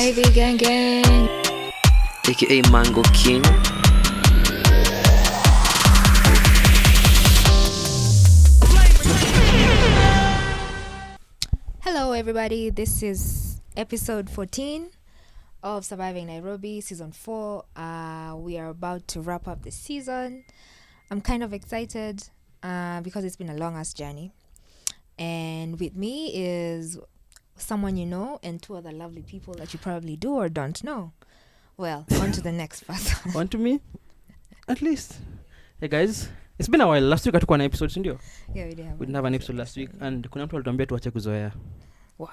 Ivy Gang Gang, aka Mango King. Hello everybody, this is episode 14 of Surviving Nairobi, season 4. We are about to wrap up the season. I'm kind of excited because it's been a long ass journey. And with me is someone you know and two other lovely people that you probably do or don't know. Well, on to the next person. On to me? At least. Hey guys, it's been a while. Last week hatukuwa na episode, sindio? Yeah, we didn't have an episode last week and kuna mtu alituambia tuache kuzoea. Wow.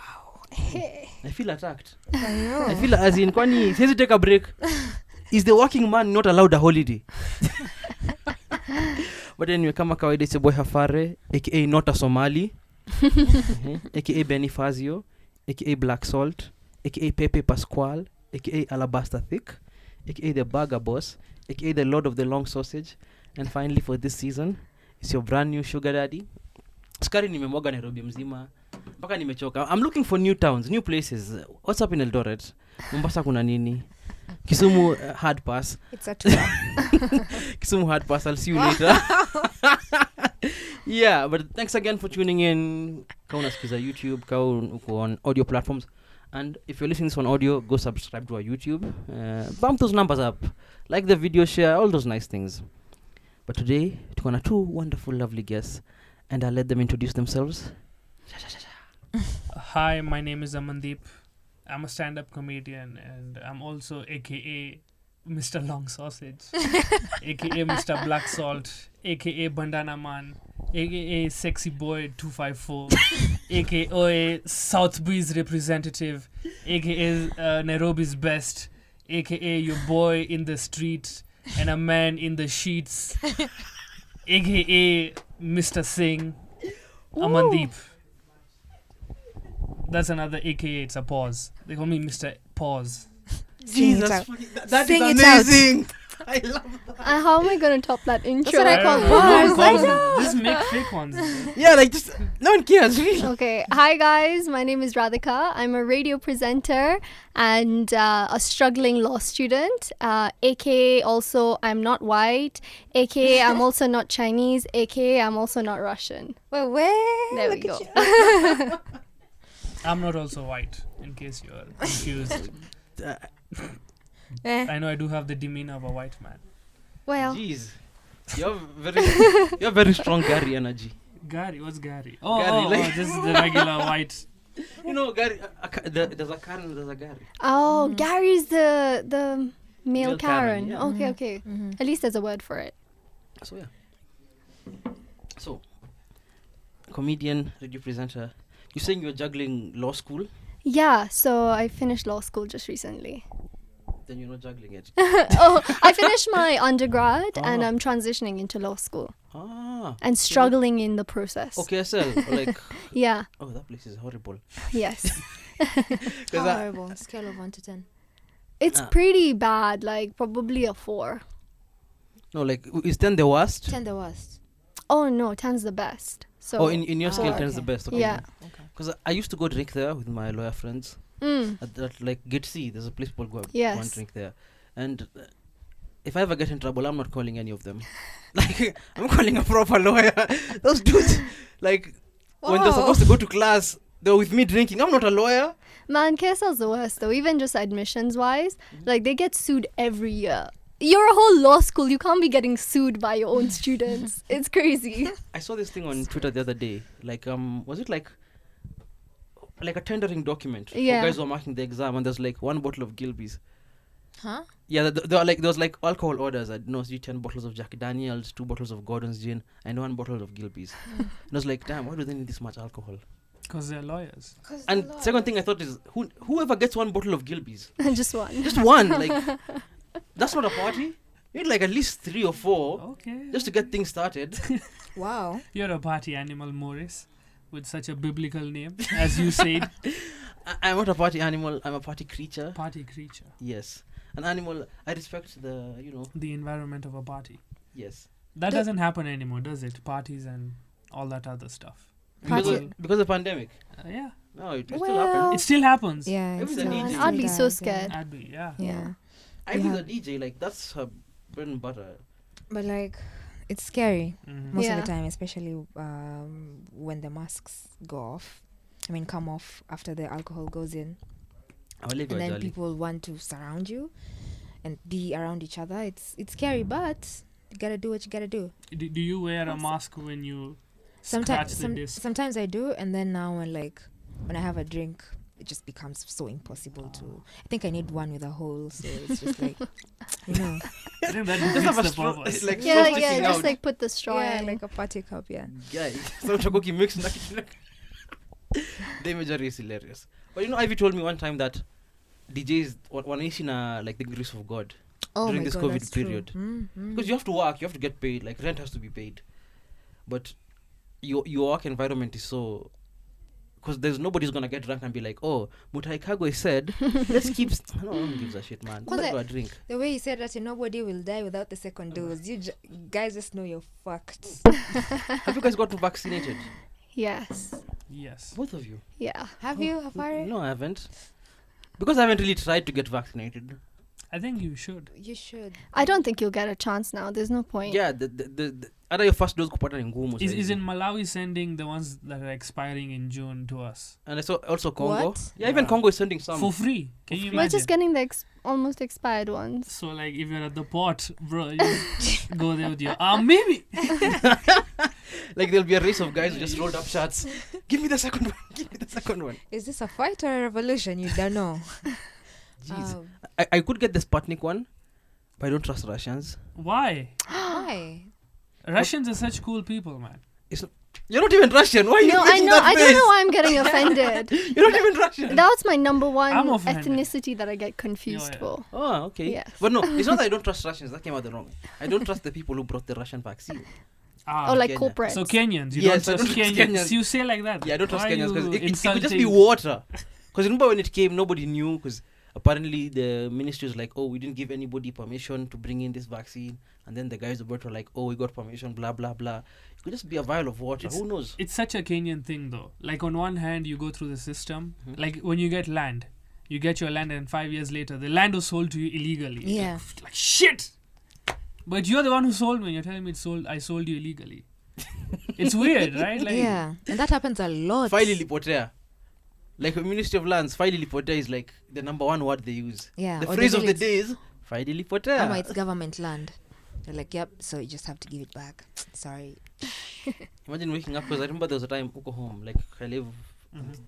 I feel attacked. I know. I feel as in kwani siwezi take a break. Is the working man not allowed a holiday? But anyway, kama kawaida it's your boy Hafare, aka not a Somali, aka Benny Fazio, aka Black Salt, aka Pepe Pascual, aka Alabaster Thick, aka the Burger Boss, aka the Lord of the Long Sausage, and finally for this season, it's your brand new sugar daddy. Skari nimemwaga Nairobi mzima. Mpaka nimechoka. I'm looking for new towns, new places. What's up in Eldoret? Mombasa kuna nini? Kisumu hard pass. It's a tour. Kisumu hard pass. I'll see you later. Yeah, but thanks again for tuning in. Kau unasikiza YouTube, kau uko on audio platforms. And if you're listening to this on audio, go subscribe to our YouTube. Bump those numbers up. Like the video, share, all those nice things. But today, tuko na two wonderful, lovely guests. And I'll let them introduce themselves. Hi, my name is Amandeep. I'm a stand-up comedian and I'm also aka Mr. Long Sausage, aka Mr. Black Salt, aka Bandana Man, aka Sexy Boy 254, aka South Breeze representative, aka Nairobi's best, aka your boy in the street and a man in the sheets, aka Mr. Singh, Amandeep. That's another AKA. It's a pause. They call me Mr. Pause. Jesus, that is Sing it amazing. I love that. How am I going to top that intro? That's what I call No bars. one calls it. Just make fake ones. Yeah, like just no one cares, really. Okay. Hi, guys. My name is Radhika. I'm a radio presenter and a struggling law student. AKA also, I'm not white. AKA, I'm also not Chinese. AKA, I'm also not Russian. Wait. There we Look go. at you. I'm not also white, in case you're confused. Eh. I know I do have the demeanor of a white man. Well, Jeez, you have very strong Gary energy. Gary, what's Gary? Oh, Gary, this is the regular white. You know, Gary. There's a Karen, there's a Gary. Gary's the male Male Karen. Karen, yeah. Okay. At least there's a word for it. So yeah. So, comedian, radio presenter. You're saying you're juggling law school, Yeah, so I finished law school just recently. then you're not juggling it. I finished my undergrad and Ah. I'm transitioning into law school Ah. and struggling in the process. Okay, SL. Like, Yeah, oh, that place is horrible. yes. How horrible. Scale of 1 to 10. It's Ah. pretty bad, like probably a 4. No, like, is 10 the worst? 10 the worst. Oh no, 10's the best. So Oh, in your scale, 10 is the okay. best. Okay. yeah. Okay. Because I used to go drink there with my lawyer friends. At that, like, Get C, there's a place people go Yes. and drink there. And if I ever get in trouble, I'm not calling any of them. Like, I'm calling a proper lawyer. Those dudes, like, when they're supposed to go to class, they're with me drinking. I'm not a lawyer. Man, KSL's the worst though. Even just admissions wise, like they get sued every year. You're a whole law school. You can't be getting sued by your own students. It's crazy. I saw this thing on Twitter the other day. Like, was it like a tendering document Yeah. for guys who are marking the exam, and there's like 1 bottle of Gilbey's. Huh? Yeah, there are like, there was like alcohol orders. I know, 10 bottles of Jack Daniels, 2 bottles of Gordon's gin, and 1 bottle of Gilbey's. And I was like, damn, why do they need this much alcohol? Because they're lawyers. And second thing I thought is, whoever gets 1 bottle of Gilbey's, Just one. just one, like, that's not a party. You need like at least 3 or 4 Okay. just to get things started. Wow. You're a party animal, Morris, with such a biblical name, as you said. I'm not a party animal. I'm a party creature. Party creature. Yes, an animal. I respect the, The environment of a party. yes. That doesn't happen anymore, does it? Parties and all that other stuff. Because of the pandemic. Yeah. No, it still Well, happens. It still happens. Yeah, Maybe it's the not- DJ. it I'd be does, so yeah. scared. I'd be, yeah. Yeah. I You think have- the DJ, like, that's her bread and butter. But like, it's scary Mhm. most Yeah. of the time, especially when the masks go off. I mean, come off after the alcohol goes in, I'll leave and you then jolly. people want to surround you and be around each other. It's scary, but you gotta do what you gotta do. Do you wear a mask when you Sometimes, scratch the disc? sometimes I do, and then now when I have a drink, it just becomes so impossible to. I think I need one with a hole, so it's just like, you know, I think that Just have defeats a the straw, purpose. like, Yeah, straw yeah, sticking just out. like put the straw yeah, in. like a party cup, yeah. Yeah, so chocoki mix na kitu. The imagery is hilarious. But you know, Ivy told me one time that DJs wanaishi na like the grace of God Oh during my this God, COVID that's true. period. Mm. Because you have to work, you have to get paid, like rent has to be paid. But your work environment is so, because there's nobody's gonna get drunk and be like, oh, Mutai Kagwe said, let's keep. No one gives a shit, man. Cause Let go I- a drink. The way you said that nobody will die without the second dose, you guys just know you're fucked. Have you guys gotten vaccinated? Yes. Yes. Both of you? Yeah. Have you, Hafari? No, I haven't. Because I haven't really tried to get vaccinated. I think you should. You should. I don't think you'll get a chance now. There's no point. Yeah, the other your first dose kupata ni ngumu. Is saizi. in Malawi sending the ones that are expiring in June to us And I saw also Congo. What? Yeah, even Yeah. Congo is sending some. for free? Can you We're imagine? just getting the almost expired ones. So like if you're at the port, bro, you go there with your maybe. Like there'll be a race of guys who just rolled up shirts. Give me the second one. Give me the second one. Is this a fight or a revolution? You don't know. Jeez. Um, I could get the Sputnik one, but I don't trust Russians. Why? why? Russians are such cool people, man. You're not even Russian. Why are you No, I making know. that I don't face? know why I'm getting offended. You're not even Russian. That's my number one I'm offended. ethnicity that I get confused Yeah. for. Oh, okay. Yes. But no, it's not that I don't trust Russians. That came out wrong. I don't trust the people who brought the Russian vaccine. Or like Kenya. corporates. So Kenyans, you Yes, I don't trust don't trust Kenyans. Kenyans. You say like that. Yeah, I don't trust Why Kenyans you because it could just insulting- be water. Because remember when it came, nobody knew because apparently the ministry was like, oh, we didn't give anybody permission to bring in this vaccine. And then the guys about were like, oh, we got permission, blah, blah, blah. It could just be a vial of water. Who knows? It's such a Kenyan thing, though. Like on one hand, you go through the system. Like when you get land, you get your land, and 5 years later, the land was sold to you illegally. Yeah. Like shit. But you're the one who sold me. And you're telling me I sold you illegally. It's weird, right? Like, Yeah, and that happens a lot. File ilipotea. Like the Ministry of Lands, file ilipotea is like the number one word they use. Yeah, The or phrase they of will the day is file ilipotea. Ama it's government land. They're like, yep, so you just have to give it back. Sorry. Imagine waking up because I remember there was a time uko home, like I live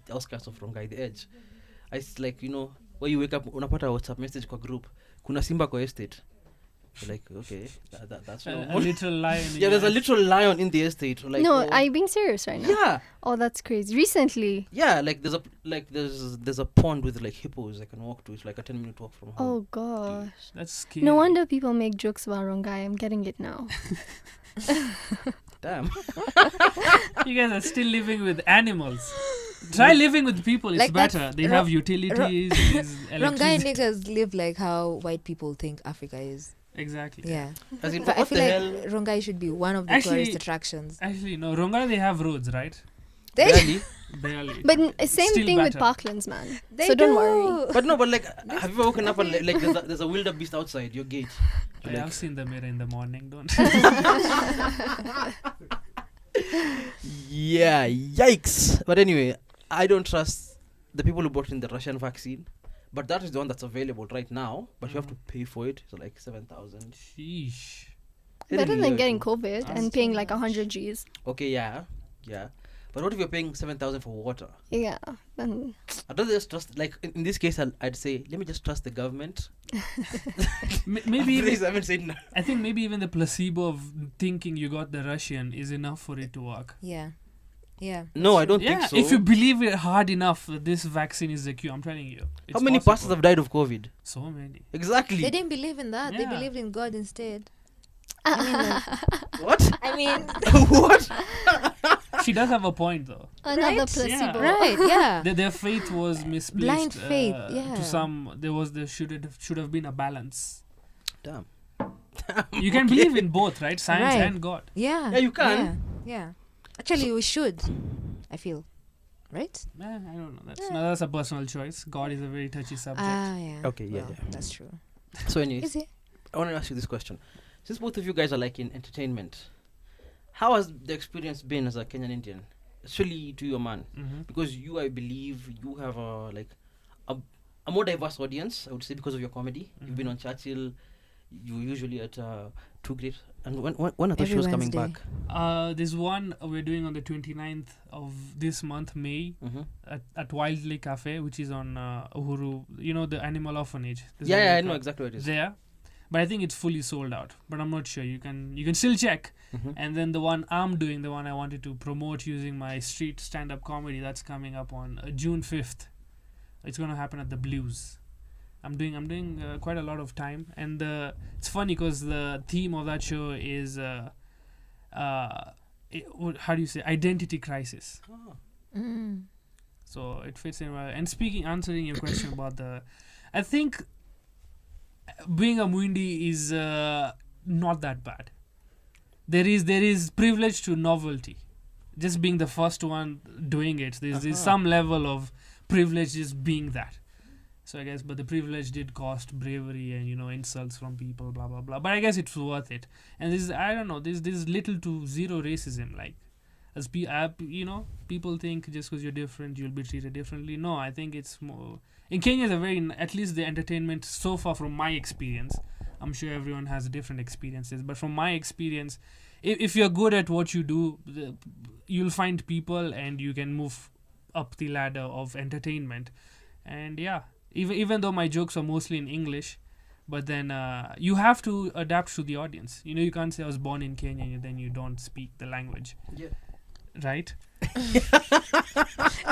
the outskirts of Rongai, the edge. Like, you know, where you wake up, unapata WhatsApp message kwa group, kuna simba kwa estate. You're like, okay, that's a normal. little lion. Yeah, there's a literal lion in the estate. Like, No, oh, are you being serious right now? yeah, Oh, that's crazy. Recently. yeah. Like there's a pond with like hippos I can walk to. It's like a 10-minute walk from home. Oh gosh. That's scary. No wonder people make jokes about Rongai. I'm getting it now. Damn. You guys are still living with animals. Try living with people. It's Like better. that's They have utilities. there's Rongai electricity. niggas live like how white people think Africa is. Exactly. Yeah. As in, But I what feel the like hell? Rongai should be one of the Actually- tourist attractions. Actually, no. Rongai, they have roads, right? They, Barely. Barely. But same Still thing with better. Parklands, man. they So don't do. worry. But no, but like, have you ever woken up and like there's a wildebeest outside your gate? I have seen the mirror in the morning, don't Yeah, yikes. But anyway, I don't trust the people who brought in the Russian vaccine. But that is the one that's available right now. But you have to pay for it. So like 7,000. Sheesh. Better than getting COVID That's and paying like 100 Gs. Okay, yeah. But what if you're paying 7,000 for water? Yeah. Then I'd rather just trust, like in this case, I'd say, let me just trust the government. Maybe Please, even, I haven't said no. I think maybe even the placebo of thinking you got the Russian is enough for it to work. Yeah. Yeah. No, I don't Yeah, think so. if you believe it hard enough that this vaccine is the cure, I'm telling you. How it's many possible. pastors have died of COVID? So many. Exactly. They didn't believe in that. They Yeah. believed in God instead. I mean, like, What? I mean, What? She does have a point though. another Right? placebo. right? Yeah. Their faith was misplaced. Blind faith, yeah. To some, there should have been a balance. Damn. You can believe in both, right? Science Right. and God. Yeah. Yeah, you can. Yeah. Actually, we should. I feel, right? I don't know. That's a personal choice. God is a very touchy subject. Yeah. Okay, yeah, Well, yeah. that's true. So anyways, Is it? I want to ask you this question. Since both of you guys are like in entertainment, how has the experience been as a Kenyan Indian, especially to your man? Mm-hmm. Because you, I believe, you have a more diverse audience, I would say, because of your comedy. You've been on Churchill. You usually at Too Great. And when are those Every shows coming Wednesday. back? There's one we're doing on the 29th of this month, May, at Wild Lake Cafe, which is on Uhuru, the animal orphanage. There's Yeah, one I like know exactly what it is. there. But I think it's fully sold out. But I'm not sure. You can still check. And then the one I'm doing, the one I wanted to promote using my street stand-up comedy, that's coming up on June 5th. It's going to happen at the Blues. I'm doing quite a lot of time, and it's funny because the theme of that show is how do you say, identity crisis. Mm. So it fits in well. And answering your question about I think being a Muhindi is not that bad. There is privilege to novelty. Just being the first one doing it, there's some level of privilege just being that. So I guess, but the privilege did cost bravery and insults from people, blah blah blah. But I guess it's worth it. And I don't know, there's little to zero racism. Like, as people think just because you're different, you'll be treated differently. No, I think it's more. In Kenya, at least the entertainment so far, from my experience, I'm sure everyone has different experiences. But from my experience, if you're good at what you do, you'll find people and you can move up the ladder of entertainment. And yeah. Even though my jokes are mostly in English, but then you have to adapt to the audience. You can't say I was born in Kenya and then you don't speak the language. Yeah. Right?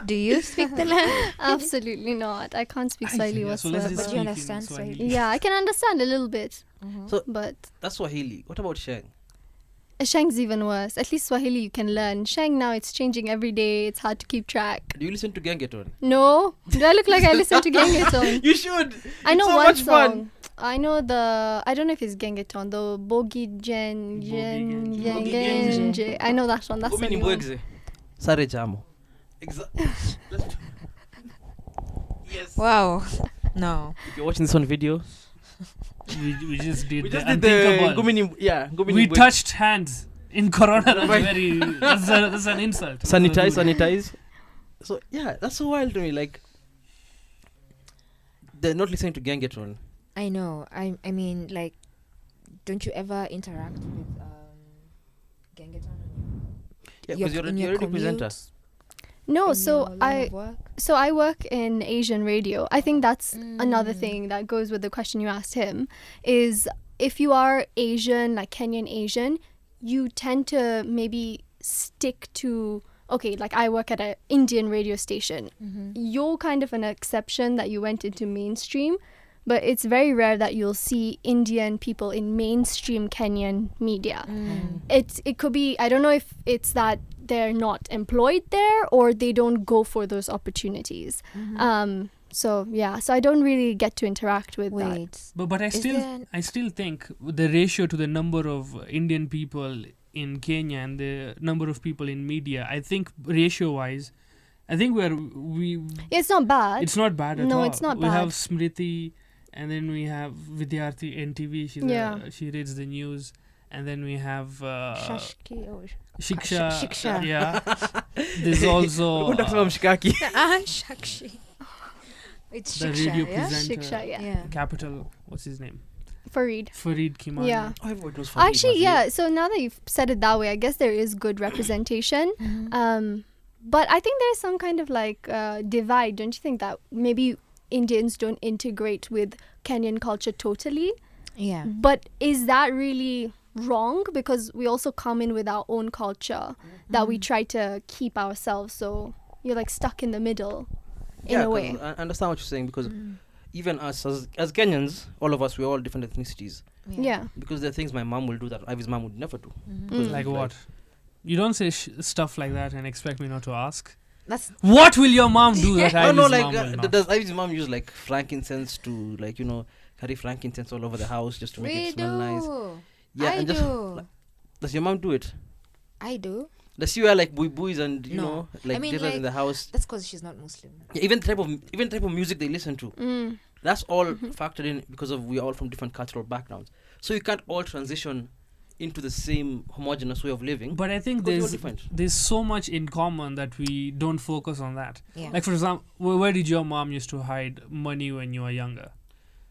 Do you speak the language? Absolutely not. I can't speak Swahili So let's whatsoever. just But speak you in understand Swahili. Yeah, I can understand a little bit, So but that's Swahili. What about Sheng? Sheng's even worse. At least Swahili you can learn. Sheng now, it's changing every day. It's hard to keep track. Do you listen to Gengeton? No, do I look like I listen to Gengeton? You should. I know It's so one much song. fun. I know I don't know if it's Gengeton, the Bogi Gen Gen Bogi Gen Genje. Genje. I know that one. That's the Gumi ni new one. Mbwegze. Sare Jamo. Yes. Wow. No. If you're watching this on video, We just did we the just did the unthinkable. Gumi ni Gumi ni We Mbwegze. touched hands in Corona. That's an insult. Sanitize. So yeah, that's so wild to me. Like, they're not listening to Gengeton. I know. I mean, like, don't you ever interact with Gengeton? Yeah, because you're in a radio presenter. commute, No, in so your line of work? I work in Asian radio. I think that's another Mm. thing that goes with the question you asked him, is if you are Asian, like Kenyan-Asian, you tend to maybe stick to, okay, like I work at an Indian radio station. You're kind of an exception that you went into mainstream, but it's very rare that you'll see Indian people in mainstream Kenyan media. It could be, I don't know if it's that they're not employed there or they don't go for those opportunities. So I don't really get to interact with that. Wait. But I still think the ratio to the number of Indian people in Kenya and the number of people in media, I think ratio wise, I think It's not bad. it's not bad at all. No, it's not We have bad. Smriti, and then we have Vidyarthi NTV. She reads the news, and then we have Shashki or Shiksha. Shiksha. Yeah. There's also Don't talk about Mshikaki. Shakshi. It's the Shiksha, radio yeah? presenter. Shiksha, yeah. Yeah. Capital. What's his name? Farid. Farid Kimani. Yeah. Oh, everyone knows Fahid Actually, Mazin. yeah. So now that you've said it that way, I guess there is good representation. But I think there's some kind of like divide. Don't you think that maybe Indians don't integrate with Kenyan culture totally? Yeah. But is that really wrong? Because we also come in with our own culture that we try to keep ourselves. So you're like stuck in the middle in a way. I understand what you're saying, because even us as Kenyans, all of us, we're all different ethnicities. Yeah. Because there are things my mom will do that Ivy's mom would never do. Like what? You don't say stuff like that and expect me not to ask. That's What will your mom do that No, Ivy's like mom will not? does Ivy's mom use like frankincense to like carry frankincense all over the house just to make we it smell nice? do. Yeah, I and just do. does your mom do it? I do. Does she wear like buis and you No. know like I mean, in like, the house? That's because she's not Muslim. Yeah, even type of music they listen to. That's all factored in because of we are all from different cultural backgrounds. So you can't all transition into the same homogeneous way of living. But I think because we're all different. there's so much in common that we don't focus on that. Yeah. Like for example, where did your mom used to hide money when you were younger?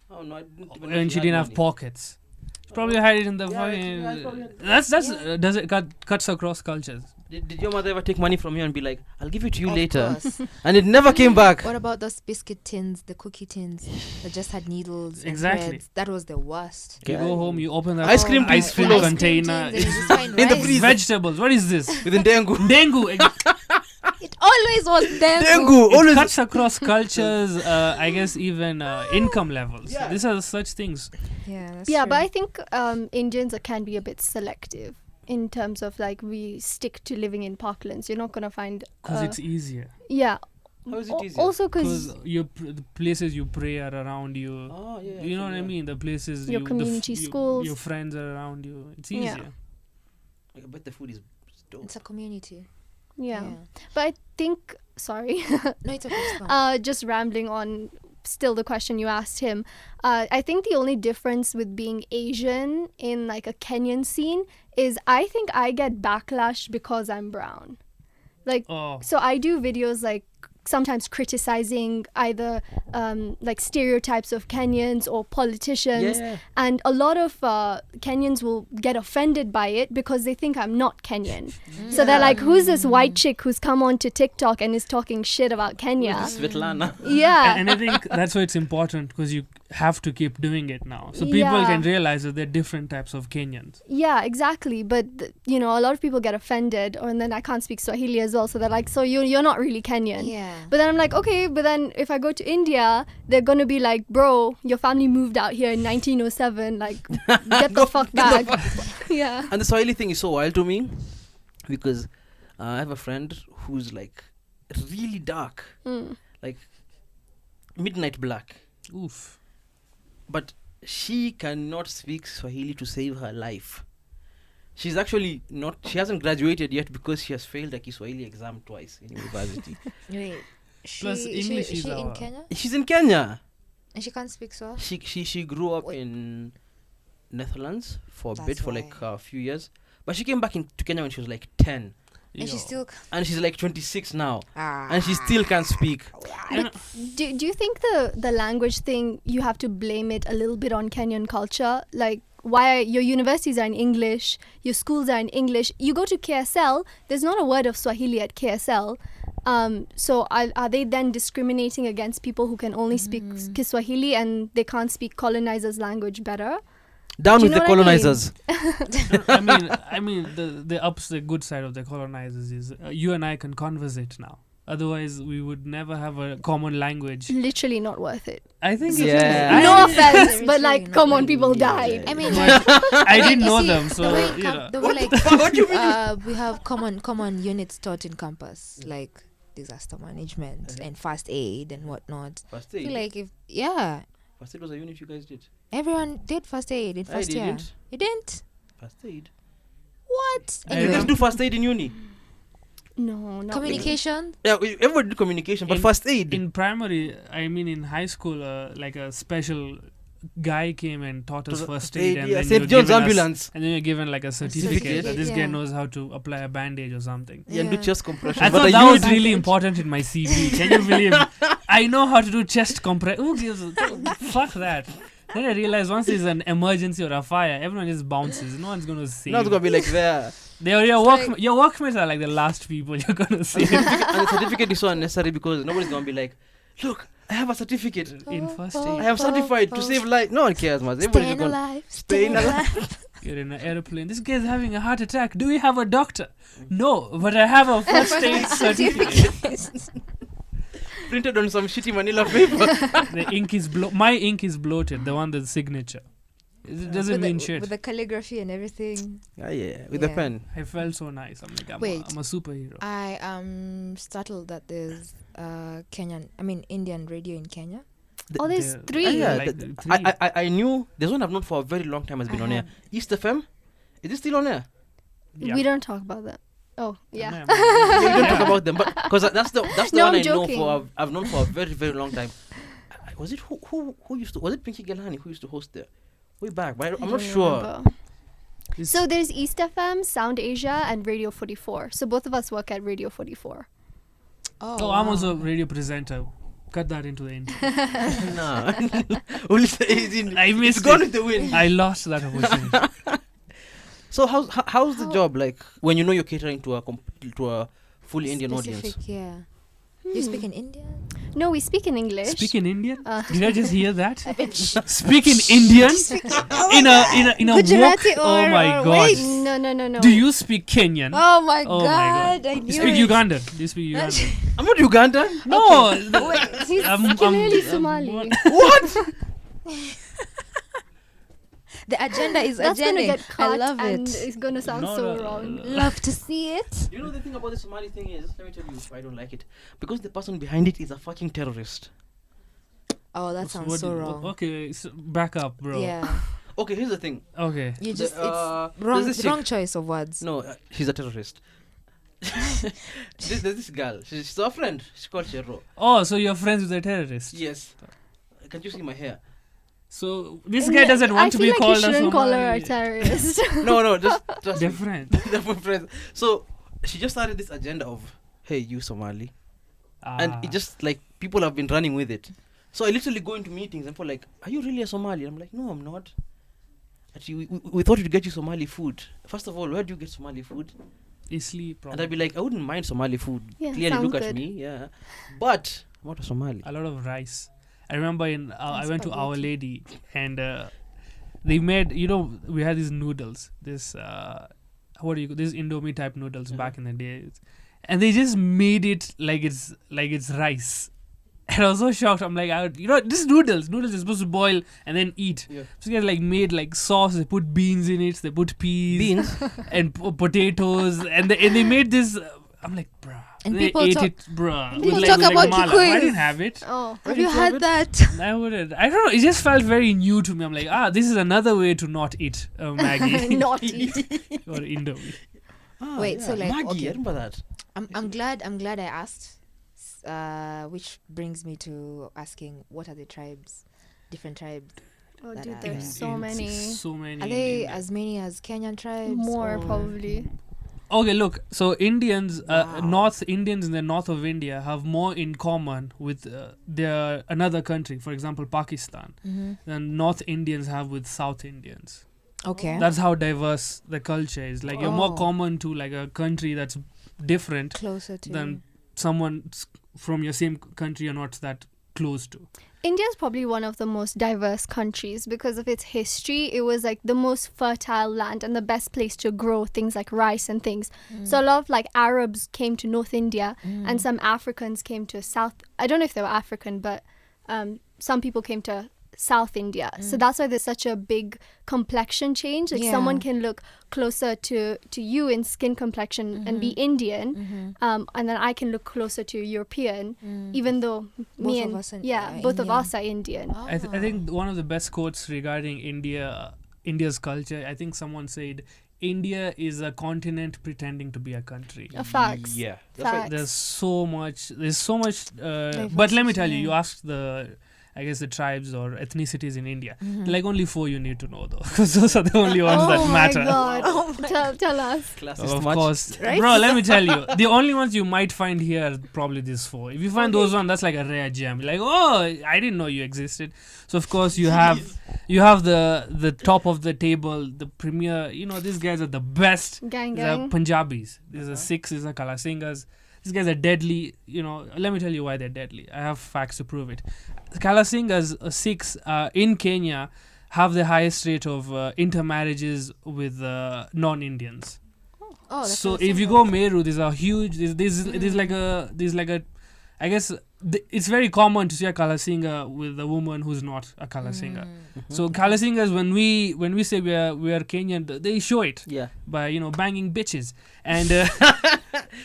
Oh no, I didn't even know When she had didn't have money. pockets. She probably hide it in the Yeah, fucking. yeah, I probably had- That's Yeah. does it cuts across cultures. Did your mother ever take money from you and be like, "I'll give it to you Of later," course. and it never came back? What about those biscuit tins, the cookie tins that just had needles? Exactly. And threads? That was the worst. You go home, you open that Ice cream my tins ice cream full of- container. tins, and you just find In the rice. freezer. Vegetables. What is this? With dengue. Dengue. It always was dengue. Dengue. It Always. cuts across cultures. I guess even income levels. Yeah. These are such things. Yeah, that's Yeah, true. but I think Indians can be a bit selective in terms of like we stick to living in parklands. You're not gonna find. Because it's easier. Yeah. How is it easier? Also, because Because the places you pray are around you. Oh yeah. You know what actually, I mean? The places Your you, community schools. your friends are around you. It's Yeah. easier. I bet the food is dope. it's a community. yeah. But I think sorry. No, it's okay. Just rambling on still the question you asked him. I think the only difference with being Asian in like a Kenyan scene is I think I get backlash because I'm brown. Like, Oh. so I do videos like sometimes criticizing either like stereotypes of Kenyans or politicians. Yeah. And a lot of Kenyans will get offended by it because they think I'm not Kenyan. So they're like, who's this white chick who's come onto TikTok and is talking shit about Kenya? Svetlana. Yeah. And I think that's why it's important because you have to keep doing it now. So people Yeah. can realize that there are different types of Kenyans. Yeah, exactly. But you know, a lot of people get offended, and then I can't speak Swahili as well, so they're like, "So you're not really Kenyan." Yeah. But then I'm like, okay. But then if I go to India, they're gonna be like, "Bro, your family moved out here in 1907. Like, get the fuck back." Yeah. And the Swahili thing is so wild to me because I have a friend who's like really dark, like midnight black, Oof. but she cannot speak Swahili to save her life. She's actually not. She hasn't graduated yet because she has failed a Kiswahili exam twice in university. Wait. Plus English is is she in our- Kenya? She's in Kenya. And she can't speak so? She grew up Wait. in Netherlands for a That's bit for like why. a few years, but she came back to Kenya when she was like 10, And she Yo. still... and she's like 26 now, Ah. and she still can't speak. And, Do you think the language thing, you have to blame it a little bit on Kenyan culture? Like, why your universities are in English, your schools are in English. You go to KSL, there's not a word of Swahili at KSL. So are they then discriminating against people who can only speak Kiswahili and they can't speak colonizers' language better? Down Do you with the know what I mean? colonizers. I mean, the good side of the colonizers is you and I can conversate now. Otherwise, we would never have a common language. Literally not worth it. I think Yeah. it's No offense, It's but really like, not come on, worth people it. died. I mean, But I like, didn't you know see, them, so the way, you know. the way like we have common units taught in campus, like disaster management and first aid and whatnot. First I aid. feel like if First aid was a unit you guys did. everyone did first aid in I first year. didn't. You didn't? First aid. What? I You guys remember- do first aid in uni? No, not Communication? Yeah, everybody did communication, but In- first aid. In primary, I mean in high school, like a special guy came and taught us first aid, and then St. you're John's given us- ambulance. and then you're given like a certificate certificate. that this Yeah. guy knows how to apply a bandage or something. Yeah, and do Yeah. chest compression. I but thought a that was unit- really important in my CV. Can you believe? I know how to do chest compress. Who gives a fuck that? Then I realized once there's an emergency or a fire, everyone just bounces. No one's gonna save. Now it's gonna be like there. Your workmates are like the last people you're gonna save And the certificate is so unnecessary because nobody's gonna be like, look, I have a certificate. in first I aid. am certified to save life. No one cares, man. Everybody's Staying gonna alive. staying alive. You're in an airplane. This guy's having a heart attack. Do we have a doctor? No, but I have a first aid certificate. Printed on some shitty manila paper. The ink is my ink is bloated. The one that's signature. It doesn't with mean the, shit. with the calligraphy and everything. Yeah, with the Yeah. pen. I felt so nice. I'm like, Wait. I'm a superhero. I am startled that there's Indian radio in Kenya. Oh, there's There- three. Yeah, like th- three. I knew there's one I've known for a very long time has been on air. East FM, is it still on air? Yeah. We don't talk about that. Oh, yeah. No, you don't talk about them, but because that's the No, one I'm I joking. know I've known for a very, very long time. Was it who used to, was it Pinky Gelani who used to host there way back? But I'm not don't sure. remember. So there's East FM, Sound Asia, and Radio 44. So both of us work at Radio 44. Oh, I'm also a radio presenter. Cut that into the intro. Nah, only the I missed it's gone it. with the wind. I lost that opportunity. So how's the job like when you know you're catering to a fully Indian audience? Specific, yeah. Do you speak in Indian? No, we speak in English. Speak in Indian? Did I just hear that? Speak in Indian? in a walk? Gujarati Oh or- my or god. wait. No. Do you speak Kenyan? Oh my Oh my god! I You knew speak it. Ugandan? Do you speak Ugandan? I'm not Ugandan. No. He's I'm- clearly I'm- Somali. What? The agenda is That's gonna agending. get I cut love and it. it's gonna sound so wrong. Love to see it. You know the thing about the Somali thing is, let me tell you why I don't like it. Because the person behind it is a fucking terrorist. Oh, that sounds so wrong. Okay, so back up, bro. Yeah, Okay, here's the thing. Okay. you just it's there's wrong. this Wrong chick- choice of words. No, she's a terrorist. There's this girl. She's our friend. She's called Shero. Oh, so you're friends with a terrorist? Yes. Can't you see my hair? So this guy doesn't want to be called I feel like you a shouldn't call her a Somali. terrorist. No, just trust me. Different. They're my friends. So she just started this agenda of, hey, you Somali. And it just like people have been running with it. So I literally go into meetings and for like, are you really a Somali? I'm like, no, I'm not. Actually, we thought we'd get you Somali food. First of all, where do you get Somali food? Easily, And probably. I'd be like, I wouldn't mind Somali food. Yeah, Clearly, sounds look at good. me, yeah. But I'm not a Somali. A lot of rice. I remember I went to Our spaghetti. Lady and they made, we had these noodles. This this Indomie type noodles back in the days, and they just made it like it's rice. And I was so shocked. I'm like, this noodles is supposed to boil and then eat. Yeah. So they like made like sauce. They put beans in it. They put peas Beans? and potatoes, and they made this. I'm like, bruh. And they people ate talk- it, bruh. people with talk like about mala. Kikuyu. I didn't have it. Oh. Have you had that? I wouldn't. I don't know. It just felt very new to me. I'm like, this is another way to not eat Maggie Not eat. or Indomie. Wait, so like, Maggie, okay. I remember that. I'm glad I asked. Which brings me to asking, what are the tribes? Different tribes. Oh, That dude, are- there's so many. So many. Are in they India. as many as Kenyan tribes? More, or- probably. Okay, look. So Indians, Wow. North Indians in the north of India have more in common with their another country. For example, Pakistan, than North Indians have with South Indians. Okay. That's how diverse the culture is. Like you're more Oh. common to like a country that's different Closer to. than someone from your same country you're not that close to. India is probably one of the most diverse countries because of its history. It was like the most fertile land and the best place to grow things like rice and things. So a lot of like Arabs came to North India and some Africans came to South. I don't know if they were African, but some people came to South India. So that's why there's such a big complexion change. Like Yeah. someone can look closer to you in skin complexion and be Indian, and then I can look closer to European, even though Both me of and us are- both of Indian. us are Indian. Oh. I think one of the best quotes regarding India's culture, I think someone said, India is a continent pretending to be a country. Facts. Yeah. That's right. Facts. There's so much but let me tell you, yeah. you asked the tribes or ethnicities in India. Like only 4 you need to know though, because those are the only ones that matter. Oh my god. Tell us. Classist Of much? course, Right? bro. Let me tell you, the only ones you might find here are probably these 4. If you find those ones, that's like a rare gem. Like, oh, I didn't know you existed. So of course you have the top of the table, the premier. These guys are the best. Gang These are gang. Punjabis. These are Sikhs. These are Kalasingas. These guys are deadly. Let me tell you why they're deadly. I have facts to prove it. Kalasingas, Sikhs in Kenya have the highest rate of intermarriages with non-Indians. Oh, that's So what if I you said. go Meru, there's a huge. There's like a. I guess it's very common to see a Kalasinga with a woman who's not a Kalasinga. So Kalasingas, when we say we are Kenyan, they show it Yeah. by banging bitches and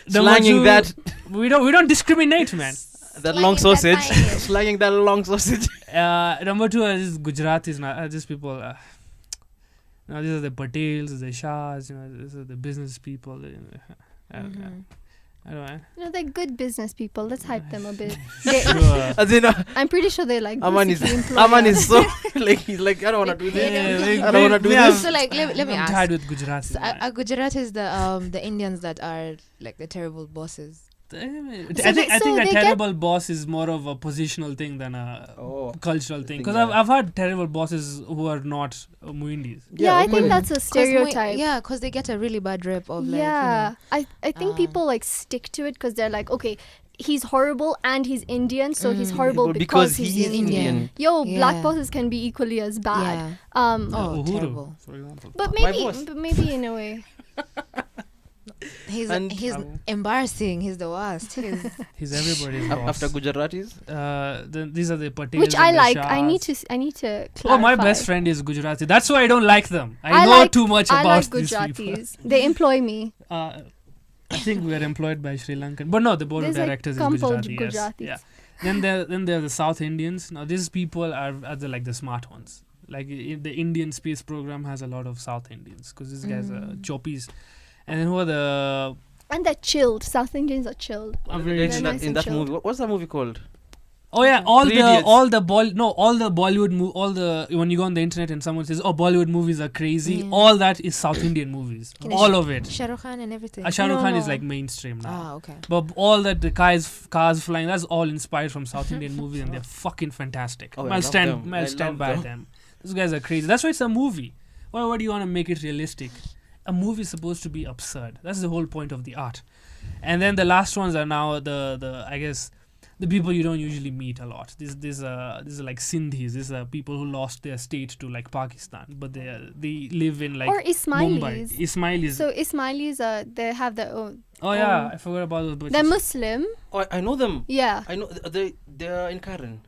Slanging that we don't discriminate, man. long Slanging that sausage. bang. Slanging that long sausage. Number 2 are just Gujaratis, just people. These are the Patels, the Shahs. These are the business people. I don't know. You know, they're good business people. Let's hype them a bit. Sure. As in, I'm pretty sure they're like Aman is basically Aman employers. is so like he's like I don't want to do this. Yeah, I don't want to do yeah, this. So like, let me I'm ask. tired with Gujarati. So, are Gujaratis the Indians that are like the terrible bosses? I So think they- a so they get- terrible boss is more of a positional thing than a Oh. cultural thing. thing, Because yeah. I've had terrible bosses who are not Muhindis. Yeah, I okay. think that's a stereotype. Yeah, because they get a really bad rep of like. Yeah, I think uh, people like stick to it because they're like, okay, he's horrible and he's Indian, so he's Mm. horrible Well, because he he's is Indian. Indian. Yo, black Yeah. bosses can be equally as bad. Yeah. Oh, Oh, terrible. for example. but My maybe, boss. in a way. He's And- embarrassing. He's the worst. He's everybody's boss. After Gujaratis, These are the Patels Which and I the like. Shahs. I need to. Clarify. Oh, my best friend is Gujarati. That's why I don't like them. I I know like- too much I about like these people. Gujaratis. They employ me. I think we are employed by Sri Lankan, but no, the board There's of like directors is couple Gujarati. Yes. Gujaratis. Yeah. Then there are the South Indians. Now these people are the smart ones. Like the Indian space program has a lot of South Indians because these guys are choppies. And then who are the And they're chilled. South Indians are chilled. very in They're that, nice in and that chilled. movie, what's that movie called? Oh yeah, Three Idiots. all the Bollywood when you go on the internet and someone says, "Oh, Bollywood movies are crazy," Yeah. all that is South Indian movies, Ganesh. all of it. Shah Rukh Khan and everything. Shah Rukh Khan is No. like mainstream now, Ah, okay. but all that the cars flying, that's all inspired from South Indian movies, and they're fucking fantastic. Oh, I I'll love them. I stand love by them. them. Those guys are crazy. That's why it's a movie. Why do you want to make it realistic? A movie is supposed to be absurd. That's the whole point of the art. And then the last ones are now the I guess the people you don't usually meet a lot. These are like Sindhis. These are people who lost their state to like Pakistan, but they live in like Or Mumbai. Ismailis. Ismailis. So Ismailis, they have their own. Oh yeah, I forgot about those. They're butchers. Muslim. Oh, I know them. Yeah. I know they're in Karen.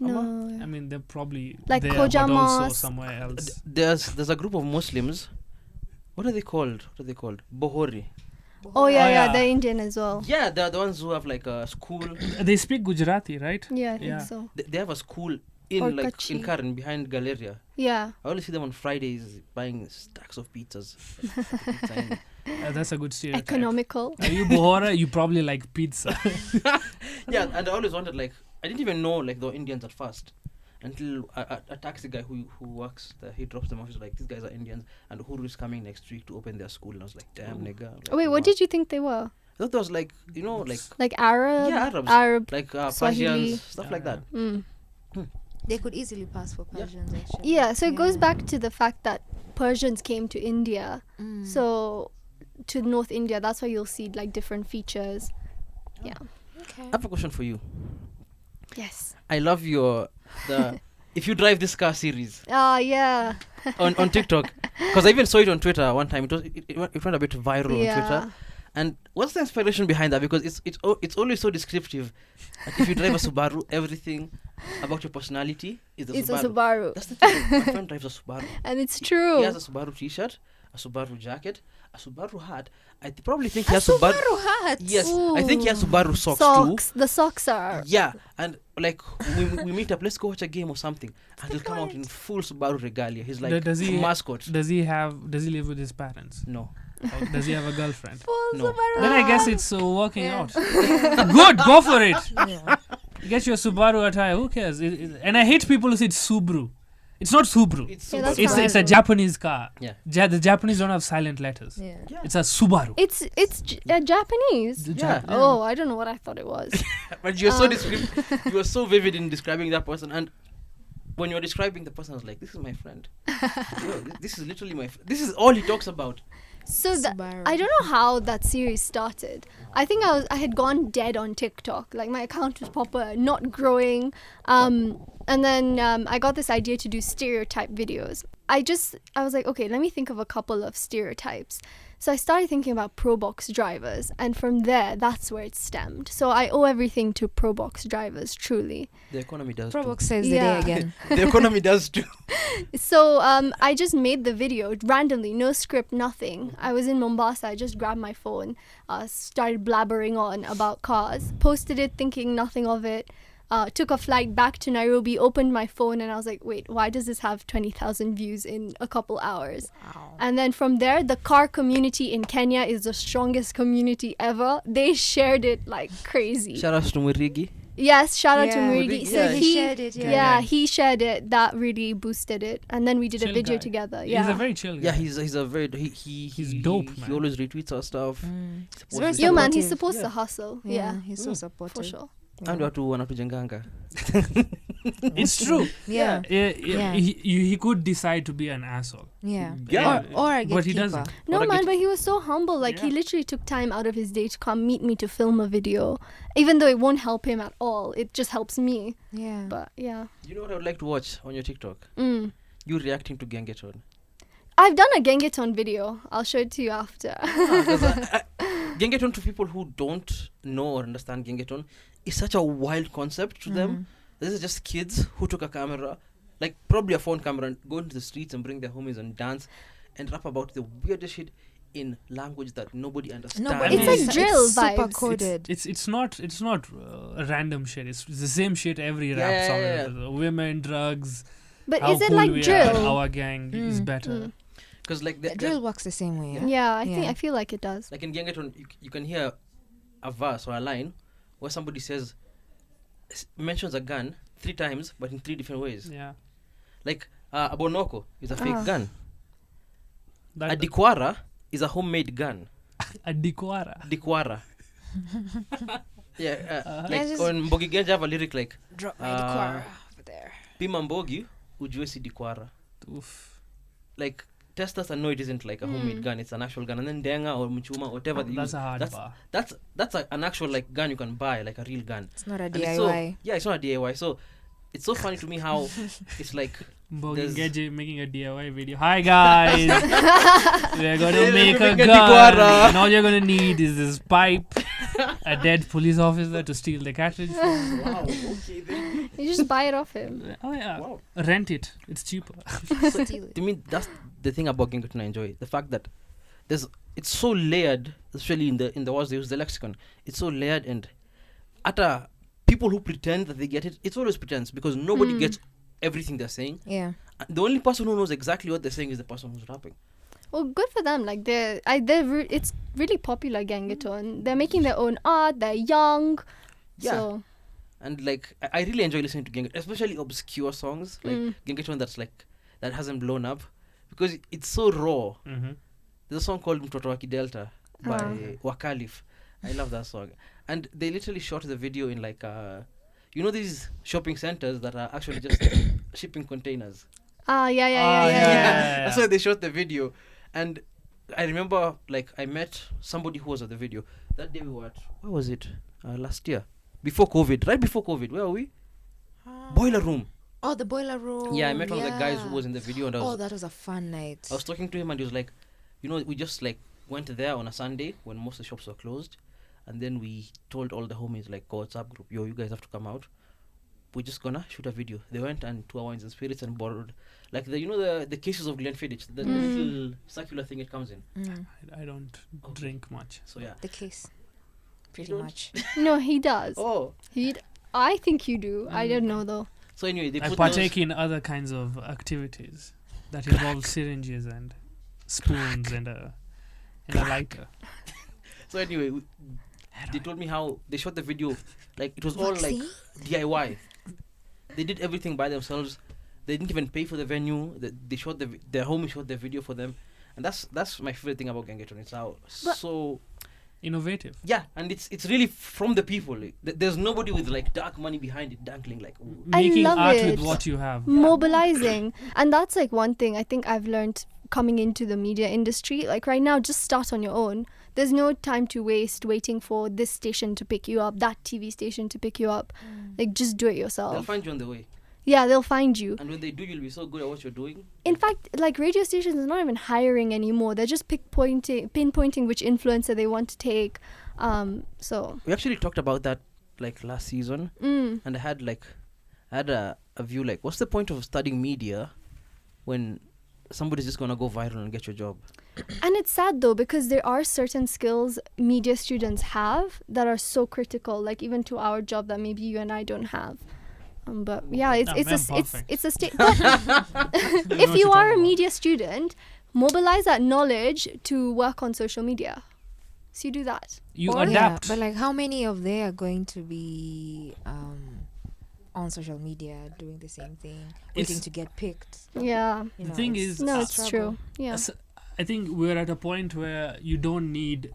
No. I mean, they're probably Like there, Khoja but also Mosque. somewhere else. There's a group of Muslims. What are they called? Bohori. Oh yeah, Oh, yeah. they're Indian as well. Yeah, they're the ones who have like a school. They speak Gujarati, right? Yeah, I think Yeah. so. They have a school Or in Kachi. Karen behind Galeria. Yeah. I only see them on Fridays buying stacks of pizzas. Pizza in- That's a good stereotype. Economical. Are you Bohora? You probably like pizza. Yeah, and I always wondered like I didn't even know like they were Indians at first until a taxi guy who works there, he drops them off. He's like, these guys are Indians, and Uhuru is coming next week to open their school. And I was like, damn nigga. Like, Wait, what did you think they were? I thought there was like like Like Arab? Yeah, Arabs. Arab. like Swahili. Persians, stuff like that. Mm. They could easily pass for Persians, actually. Yeah, so it goes back to the fact that Persians came to India. Mm. So to North India, that's why you'll see like different features. Yeah. Okay. I have a question for you. Yes. I love the if you drive this car series Yeah. on TikTok, because I even saw it on Twitter one time. It went a bit viral on Yeah. Twitter. And what's the inspiration behind that? Because it's always so descriptive. Like if you drive a Subaru, everything about your personality is It's Subaru. a Subaru. That's the thing. My friend drives a Subaru. And it's true. He has a Subaru T-shirt, a Subaru jacket, a Subaru hat. I probably think he has Subaru. hat. Yes, I think he has Ooh. Subaru socks too. The socks are. Yeah, and like we meet up, let's go watch a game or something, and he'll come out in full Subaru regalia. He's like Does he- mascot. Does he live with his parents? No, Or does he have a girlfriend? no. Then I guess it's working Yeah. out. Good, go for it. Yeah. Get your Subaru attire. Who cares? And I hate people who say it's Subaru. It's not Subaru. It's Yeah, Subaru. that's It's a Subaru. Japanese car. Yeah. The Japanese don't have silent letters. Yeah. Yeah. It's a Subaru. It's Japanese. The Yeah. Oh, I don't know what I thought it was. But you're so descriptive. You were so vivid in describing that person, and when you're describing the person, I was like, "This is my friend. Yo, this is literally my. This is all he talks about." So Subaru. I don't know how that series started. I think I had gone dead on TikTok. Like my account was proper not growing. And then I got this idea to do stereotype videos. I was like, okay, let me think of a couple of stereotypes. So I started thinking about Probox drivers, and from there, that's where it stemmed. So I owe everything to Probox drivers, truly. The economy does. Probox Too. saves Yeah. the day again. The economy does too. So I just made the video randomly, no script, nothing. I was in Mombasa, I just grabbed my phone, started blabbering on about cars, posted it thinking nothing of it. took a flight back to Nairobi, opened my phone, and I was like, wait, why does this have 20,000 views in a couple hours? Wow. And then from there, the car community in Kenya is the strongest community ever. They shared it like crazy. Shout out to Mwirigi. Yes, shout out to Yeah. Murigi. Yeah, So he he shared it, yeah. yeah, he shared it. That really boosted it. And then we did a Chill video guy. together. He's Yeah. a very chill guy. Yeah, he's a very He's dope, He man. always retweets our stuff. He's very Yo, man, he's supportive. supposed Yeah. to hustle. Yeah, Yeah, he's so supportive. for sure. And watu wanatujenganga. It's true. Yeah. Yeah. He could decide to be an asshole. Yeah. Yeah. Or a But he gatekeeper. doesn't. No, What a man, good- but he was so humble. Like, he Yeah. literally took time out of his day to come meet me to film a video. Even though it won't help him at all, it just helps me. Yeah. But yeah. You know what I would like to watch on your TikTok? Mm. You reacting to Gengeton. I've done a Gengeton video. I'll show it to you after. Gengeton, to people who don't know or understand Gengeton, is such a wild concept to them. This is just kids who took a camera, like probably a phone camera, and go into the streets and bring their homies and dance and rap about the weirdest shit in language that nobody understands. No, but It's like drill super vibes. coded. It's not random shit. It's the same shit every rap Yeah, song. yeah, Women, drugs. But How is it cool like we are, drill? Our gang is Mm. better. Mm. Because like The drill works the same way. Yeah, Yeah. I feel like it does. like in Gengeton, you can hear a verse or a line where somebody says mentions a gun 3 times, but in 3 different ways. Yeah. Like a bonoko is a fake Ah. gun. That, A dikwara is a homemade gun. a dikwara. Dikwara. Yeah, Uh-huh. like Yeah, just- on Mbogi Genja have a lyric like Drop my Uh, decor over there. Pima Mbogi ujue si dikwara. Oof. Like test us and know it isn't like a homemade gun, it's an actual gun. And then denga or mchuma, whatever they That's use, a hard that's bar. that's an actual like gun you can buy, like a real gun. It's not a And it's so, DIY. yeah, it's not a DIY. So it's so funny to me how it's like Mbogi There's- Geje making a DIY video. Hi guys, we're gonna We're make a making a gun, dikwara. and all you're gonna need is this pipe, a dead police officer to steal the cartridge from. wow, okay then. You just buy it off him. Oh yeah, Wow. rent it. It's cheaper. Steal it. To me, that's the thing about Gengeton I enjoy. The fact that it's so layered, especially in the words they use, the lexicon. It's so layered, and at people who pretend that they get it, it's always pretense because nobody Mm. gets everything they're saying. Yeah. The only person who knows exactly what they're saying is the person who's rapping. Well, good for them. Like it's really popular Gengeton. They're making their own art. They're young. Yeah. So And like I really enjoy listening to Gengeton, especially obscure songs like Mm. Gengeton that hasn't blown up because it's so raw. Mm-hmm. There's a song called Mtoto wa Kidelta by Ah. Wakalif. I love that song. And they literally shot the video in like these shopping centers that are actually just shipping containers. yeah. Yeah. That's why they shot the video. And I remember like I met somebody who was at the video. That day we were at, where was it? Last year. Before COVID. Right before COVID. Where are we? Boiler Room. Oh, the boiler room. Yeah, I met one of the guys who was in the video, and Oh, that was a fun night. I was talking to him, and he was like, we just like went there on a Sunday when most of the shops were closed, and then we told all the homies like, go WhatsApp group, yo, you guys have to come out. We're just gonna shoot a video. They went and to our Wines and Spirits and borrowed like the cases of Glenfiddich, the little circular thing it comes in. I don't drink much. So yeah. The case. Pretty don't? much. No, he does. Oh, I think you do. I don't know though. so anyway, they I put partake in other kinds of activities that involve syringes and spoons and a lighter. So anyway, they told me how they shot the video. Like it was all like Vaccine? DIY. They did everything by themselves. They didn't even pay for the venue. They shot their homie shot the video for them, and that's my favorite thing about Gengeton. It's how so Innovative. yeah, and it's really from the people. Like, there's nobody with like dark money behind it dangling like. Ooh. I Making love art it. with what you have. Mobilizing. And that's like one thing I think I've learned coming into the media industry. Like right now, just start on your own. There's no time to waste waiting for this station to pick you up, that TV station to pick you up. Like just do it They'll yourself. find you on the way, Yeah, they'll find you. and when they do, you'll be so good at what you're doing. In fact, like radio stations are not even hiring anymore. They're just pinpointing which influencer they want to take. So We actually talked about that like last season, and I had a view like, what's the point of studying media when somebody's just gonna go viral and get your job. And it's sad though, because there are certain skills media students have that are so critical, like even to our job, that maybe you and I don't have. But yeah, it's a state. If you are a media student, mobilize that knowledge to work on social media. So you do that. You Or- adapt. Yeah, but like, how many of they are going to be on social media doing the same thing, waiting It's- to get picked? Yeah. You The know, thing it's is, No, a it's struggle. true. Yeah. S- I think we're at a point where you don't need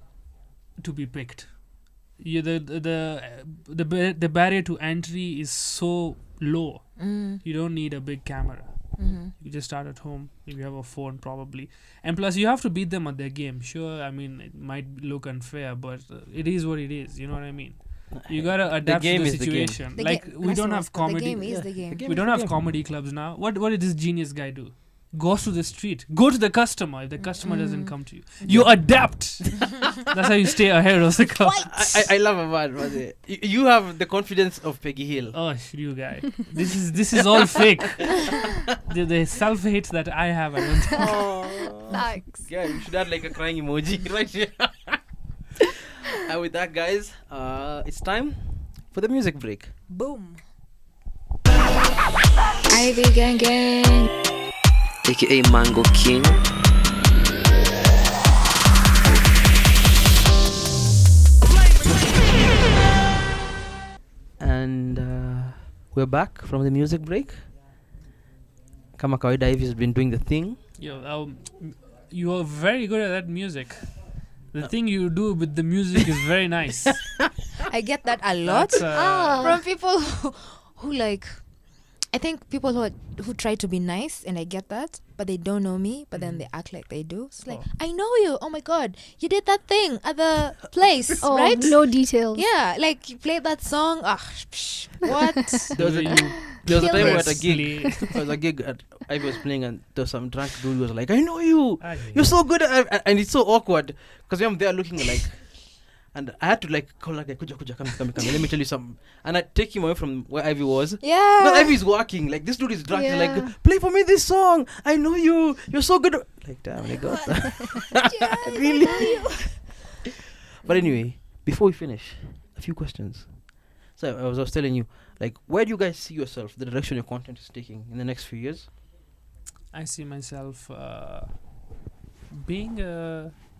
to be picked. The barrier to entry is so low. You don't need a big camera. You just start at home. If you have a phone, probably, and plus you have to beat them at their game. Sure, I mean it might look unfair, but it is what it is. You know what I mean? You gotta adapt game to the is the game. situation. The Like ga- we don't Massimo, have but comedy. The game is Yeah, the game. the game We is don't the have game. comedy clubs now. What did this genius guy do? Goes to the street. Go to the customer. If the customer doesn't come to you, you adapt. That's how you stay ahead of the curve. I love a man. You have the confidence of Peggy Hill. Oh, you guy. This is all fake. The self hate that I have, I don't think. Thanks. Yeah, you should add like a crying emoji right here. And with that, guys, it's time for the music break. Boom. Ivy gang gang. aka Mango King. And we're back from the music break. Kama kawaida Ivy has been doing the thing. Yo, you are very good at that music. The thing you do with the music is very nice. I get that a lot That's, from people who like. I think people who try to be nice, and I get that, but they don't know me, but then they act like they do. It's like, Oh. I know you. Oh my God, you did that thing at the place, Oh, right? no details. Yeah, like you played that song. What? There was a, you there was a time we were at a Wesley. gig. There was a gig at Ivy was playing, and there was some drunk dude who was like, I know you. Ah, yeah, You're so good at, and it's so awkward because I'm there looking like, and I had to like call like, kuja, come. Let me tell you something. And I take him away from where Ivy was. Yeah. But Ivy's working. Like this dude is drunk. He's Yeah. like, play for me this song. I know you. You're so good. Like damn, I got that. Really? But anyway, before we finish, a few questions. So I was telling you, like, where do you guys see yourself? The direction your content is taking in the next few years? I see myself being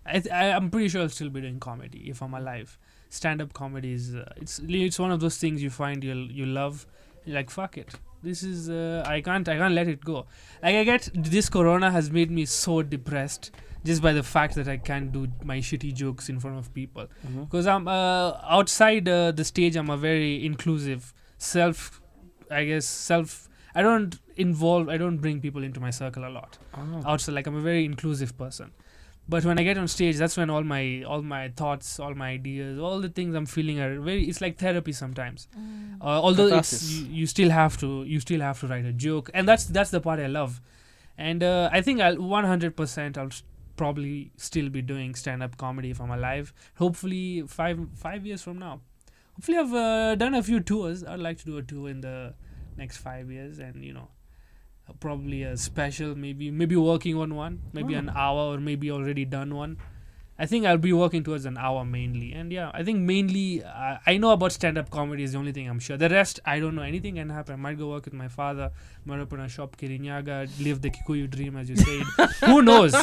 I'm pretty sure I'll still be doing comedy if I'm alive. Stand-up comedy is it's one of those things you find you love. You're like, fuck it. This is I can't let it go. Like I get this corona has made me so depressed just by the fact that I can't do my shitty jokes in front of people. Because I'm outside the stage. I'm a very inclusive I don't bring people into my circle a lot. Outside, like I'm a very inclusive person. But when I get on stage, that's when all my thoughts, all my ideas, all the things I'm feeling it's like therapy sometimes. Although Catharsis. you still have to write a joke, and that's the part I love. And I think I'll 100% probably still be doing stand-up comedy if I'm alive. Hopefully 5 years from now. Hopefully I've done a few tours. I'd like to do a tour in the next 5 years, and probably a special, maybe working on one, maybe an hour, or maybe already done one. I think I'll be working towards an hour mainly. And yeah, I think mainly I know about stand-up comedy is the only thing I'm sure. The rest, I don't know. Anything can happen. I might go work with my father, might open a shop, Kirinyaga, live the Kikuyu dream, as you said. Who knows?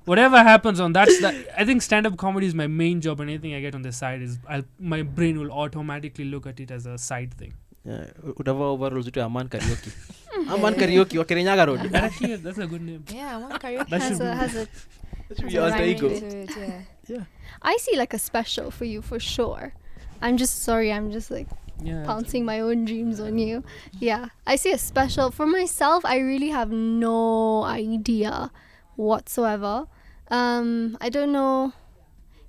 Whatever happens on that, I think stand-up comedy is my main job, and anything I get on the side is my brain will automatically look at it as a side thing. Utavaa overalls to Aman Karaoke. Aman Karaoke wa Kirinyaga Road. Actually, that's a good name. Yeah, one karaoke. That should be- Has a That should be Has your a alter rhyme ego. to To it, yeah. I see like a special for you for sure. I'm just like Yeah. pouncing my own dreams on you. Yeah, I see a special for myself. I really have no idea whatsoever. I don't know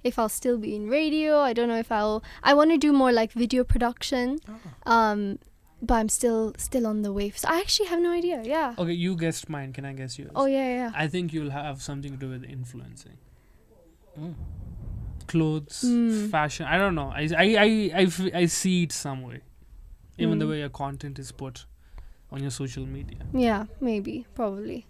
if I'll still be in radio. I don't know if I want to do more like video production. But I'm still on the wave. So I actually have no idea. Yeah. Okay, you guessed mine. Can I guess yours? Oh yeah. I think you'll have something to do with influencing. Clothes, fashion. I don't know. I see it some way. Even the way your content is put on your social media. Yeah, maybe, probably.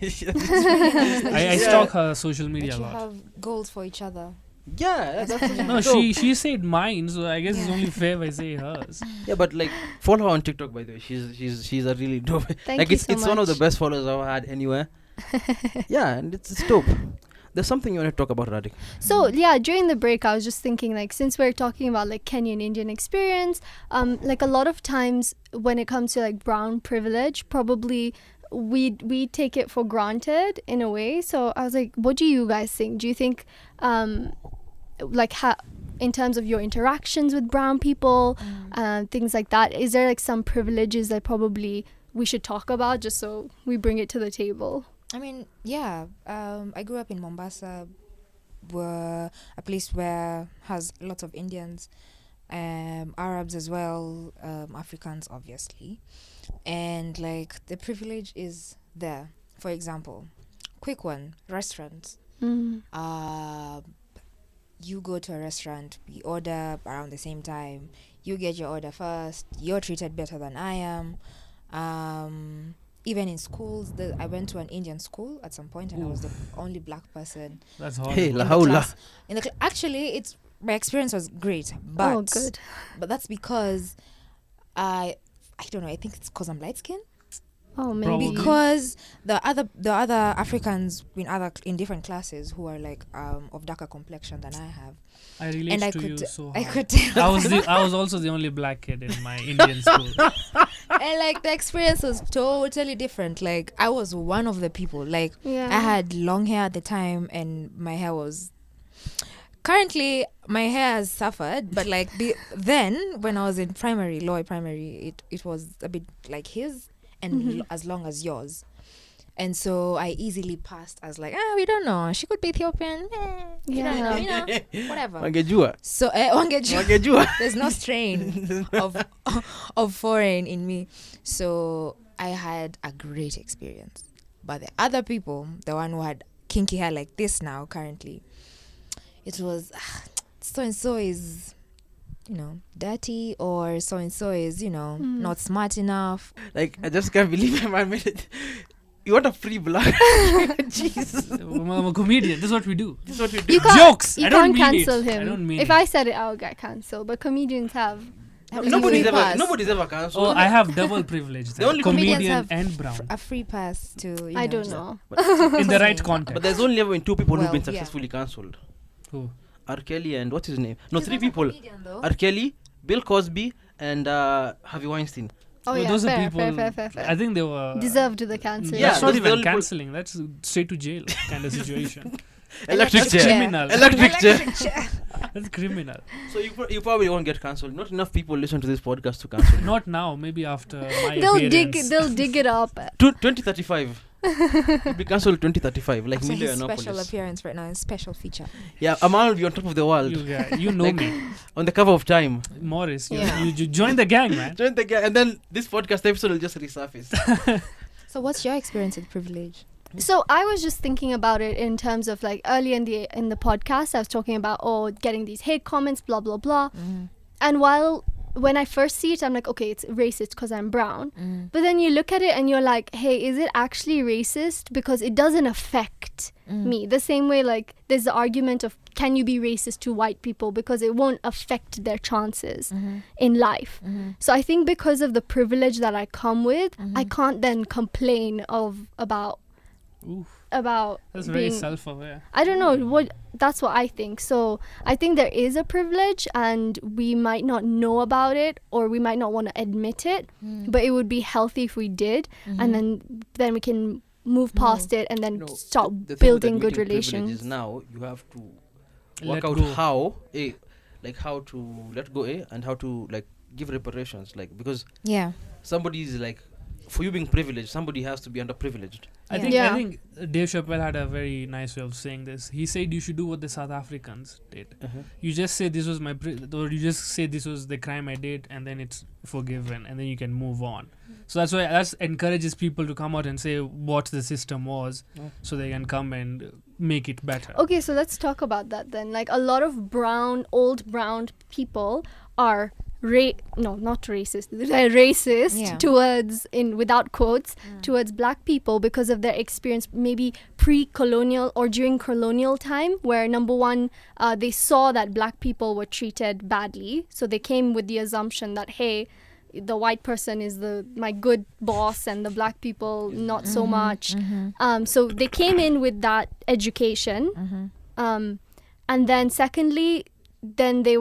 I stalk her social But media a you lot. have goals for each other. Yeah, that's No, she said mine, so I guess it's Yeah. only fair if I say hers. yeah, but like follow her on TikTok, by the way. She's a really dope. Thank Like you it's so it's one of the much. best followers I've had anywhere. Yeah, and it's dope. There's something you want to talk about, Radik. So yeah, during the break, I was just thinking, like, since we're talking about like Kenyan Indian experience, like a lot of times when it comes to like brown privilege, probably we take it for granted in a way. So I was like, what do you guys think? Do you think, like, in terms of your interactions with brown people, things like that, is there like some privileges that probably we should talk about just so we bring it to the table? I mean, yeah. I grew up in Mombasa, a place where has lots of Indians, Arabs as well, Africans obviously, and like the privilege is there. For example, quick one: restaurants. You go to a restaurant, we order around the same time. You get your order first. You're treated better than I am. Even in schools, I went to an Indian school at some point, and I was the only black person That's Hey, horrible. la in the haula. class. Actually, my experience was great, but Oh, good. but that's because I don't know. I think it's because I'm light skinned. Oh, maybe. Probably. Because the other Africans in different classes who are like of darker complexion than I have, I relate and I to you could so I hard. could tell. I was also the only black kid in my Indian school. And like the experience was totally different. Like I was one of the people. Like Yeah. I had long hair at the time, and my hair was. Currently, my hair has suffered, but like then when I was in lower primary, it was a bit like his, and as long as yours. And so I easily passed as like, we don't know. She could be Ethiopian. You don't know, whatever. Wangejua. So, Wangejua. Wangejua. There's no strain of foreign in me. So I had a great experience. But the other people, the one who had kinky hair like this now currently, it was so-and-so is, dirty, or so-and-so is, not smart enough. Like I just can't believe I made it. You want a free blood? Jesus. I'm a comedian. This is what we do. This is what we do. You can't, Jokes. You I don't can't mean cancel it. him. I don't mean if it. I said it, I would get cancelled. But comedians have. Nobody's Free ever pass. cancelled. Oh, I have double privilege. The Then. only comedians Comedian have and brown. A free pass to, I don't just- know. In the right But context. But there's only ever been two people who've Well, been yeah. successfully cancelled. Who? R. Kelly and what's his name? No, He's three not a people. comedian, though. R. Kelly, Bill Cosby, and Harvey Weinstein. Oh, Well, yeah, those are fair, people. fair. I think they were. Deserve to the cancel. Yeah, That's not those are the even only cancelling. That's straight to jail kind of situation. Electric That's chair. criminal. Electric chair. That's criminal. So you probably won't get cancelled. Not enough people listen to this podcast to cancel you. Not now. Maybe after my They'll appearance. They'll dig it up. 2035. You'll be cancelled 2035. Like So Milo his special Yiannopoulos. appearance right now is special feature. Yeah, Amal will be on top of the world. You know Like- me, On the cover of Time. Morris. Yeah. You join the gang, man. Join the gang, and then this podcast episode will just resurface. So what's your experience with privilege? So I was just thinking about it in terms of like earlier in the podcast, I was talking about getting these hate comments, blah blah blah. And when I first see it, I'm like, okay, it's racist because I'm brown. But then you look at it and you're like, hey, is it actually racist because it doesn't affect me? The same way, like, there's the argument of can you be racist to white people because it won't affect their chances in life. So I think because of the privilege that I come with, I can't then complain about Oof, about that's very being self-aware. I don't know that's what I think. So I think there is a privilege and we might not know about it or we might not want to admit it, but it would be healthy if we did, and then we can move past it and then You know, start the thing with building good admitting privilege relations. is now you have to Let work out go. how how to let go and how to like give reparations, like, because Yeah. somebody is like, for you being privileged, somebody has to be underprivileged. I Yeah. think Dave Chappelle had a very nice way of saying this. He said you should do what the South Africans did. You just say this was or you just say this was the crime I did, and then it's forgiven, and then you can move on. So that encourages people to come out and say what the system was, so they can come and make it better. Okay, so let's talk about that then. Like a lot of old brown people are not racist. They're racist Yeah. towards, in without quotes, towards black people because of their experience, maybe pre-colonial or during colonial time, where number one, they saw that black people were treated badly, so they came with the assumption that, hey, the white person is my good boss and the black people not so much. So they came in with that education. And then secondly, then there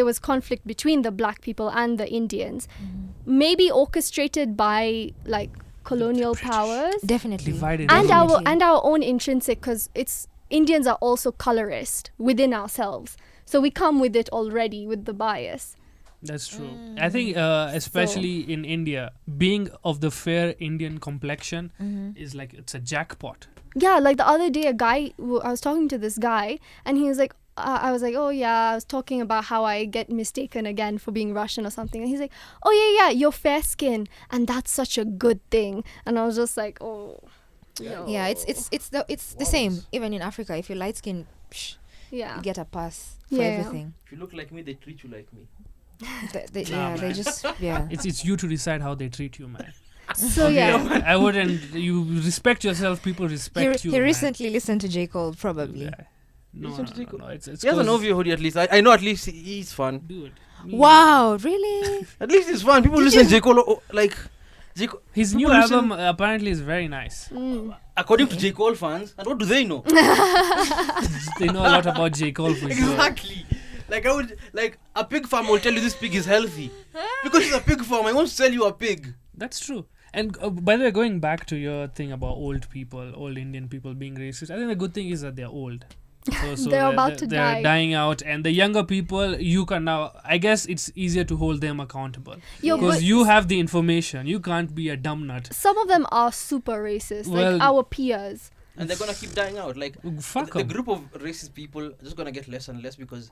was conflict between the black people and the Indians, maybe orchestrated by like colonial powers, Definitely. Divided. and Definitely. our own intrinsic, because it's Indians are also colorist within ourselves, so we come with it already with the bias. That's true. I think, especially in India, being of the fair Indian complexion is like, it's a jackpot. Yeah, like the other day, I was talking to this guy, and he was like, I was like, oh yeah, I was talking about how I get mistaken again for being Russian or something, and he's like, oh yeah, you're fair skin, and that's such a good thing. And I was just like, oh, no. Yeah, it's the same. Even in Africa, if you're light skinned, Yeah, you get a pass for Yeah. everything. If you look like me, they treat you like me. They Nah, they man. just yeah. It's you to decide how they treat you, man. so yeah. I wouldn't. You respect yourself. People respect you. He man. recently listened to J. Cole, probably. Yeah. No, Listen to J. Cole. It's He has an 'cause- OVO hoodie at least. I know at least he's fun. Dude. me- Wow, really? At least he's fun. People listen to J. Cole, like, J. Cole, His new people listen- album apparently is very nice. Mm. according to J. Cole fans, and what do they know? They know a lot about J. Cole for sure. Exactly. Like a pig farm will tell you this pig is healthy because it's a pig farm. I won't sell you a pig. That's true. And by the way, going back to your thing about old Indian people being racist, I think the good thing is that they're old. So They're about to they're die. dying out, and the younger people, you can now. I guess it's easier to hold them accountable Yo, because but you have the information. You can't be a dumb nut. some of them are super racist, Well- like our peers. And they're gonna keep dying out. Like Fuck the 'em. group of racist people are just gonna get less and less because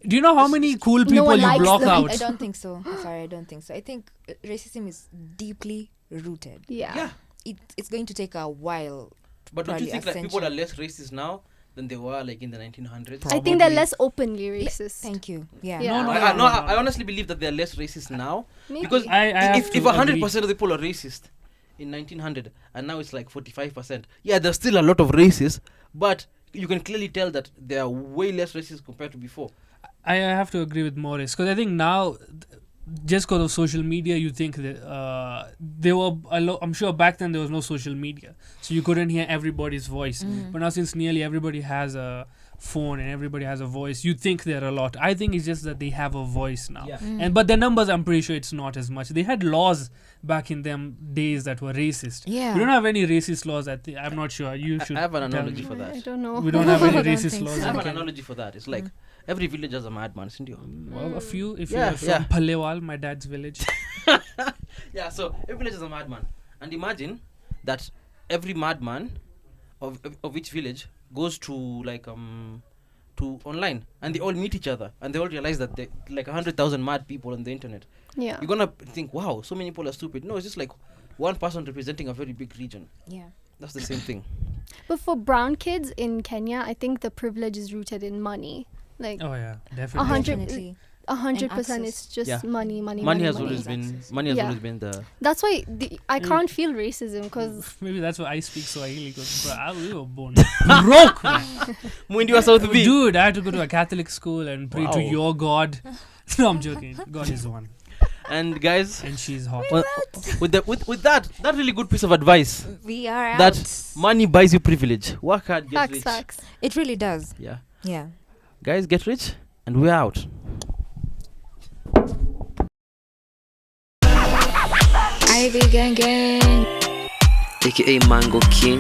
Do you know how many cool people one you likes block them. out? I don't think so. I'm sorry, I don't think so. I think racism is deeply rooted. Yeah. It's going to take a while. But don't you Probably think a like people are century. less racist now than they were like in the 1900s? I think they're less openly racist. Thank you. Yeah. Yeah. No, I honestly believe that they're less racist now Maybe. because I have if to 100% of the people are racist in 1900 and now it's like 45%, yeah, there's still a lot of racists, but you can clearly tell that they are way less racist compared to before. I have to agree with Morris because I think now, just because of social media, you think that there were I'm sure back then there was no social media, so you couldn't hear everybody's voice. But now, since nearly everybody has a phone and everybody has a voice, you think there are a lot. I think it's just that they have a voice now, Yeah. but the numbers, I'm pretty sure it's not as much. They had laws back in them days that were racist. Yeah. We don't have any racist laws. I'm not sure. You should. I have an tell analogy me. for I that. don't know. We don't have any I don't racist think laws. so. I in have an Kenya. analogy for that. It's like every village has a madman, isn't it? Well, a few. If Yeah, you're from yeah. Palewal, my dad's village. Yeah, so every village has a madman. And imagine that every madman of each village goes to like to online and they all meet each other and they all realize that they like 100,000 mad people on the internet. Yeah. You're gonna think, wow, so many people are stupid. No, it's just like one person representing a very big region. Yeah. That's the same thing. But for brown kids in Kenya, I think the privilege is rooted in money. Like Oh yeah, A definitely. hundred- Definitely. 100%, access. it's just Yeah. money. Money has money. always been Access. money has Yeah. always been the That's why I can't feel racism because Maybe that's why I speak Swahili because we were born broke, man. Muhindi wa South B. Dude, I had to go to a Catholic school and pray to Wow. your God. No, I'm joking. God is one, And guys, and she's hot. well, with that really good piece of advice, We are out. that money buys you privilege. Work hard, get rich. facts. It really does. Yeah. Yeah. Guys, get rich and we're out. Ivy Gang Gang. aka Mango King.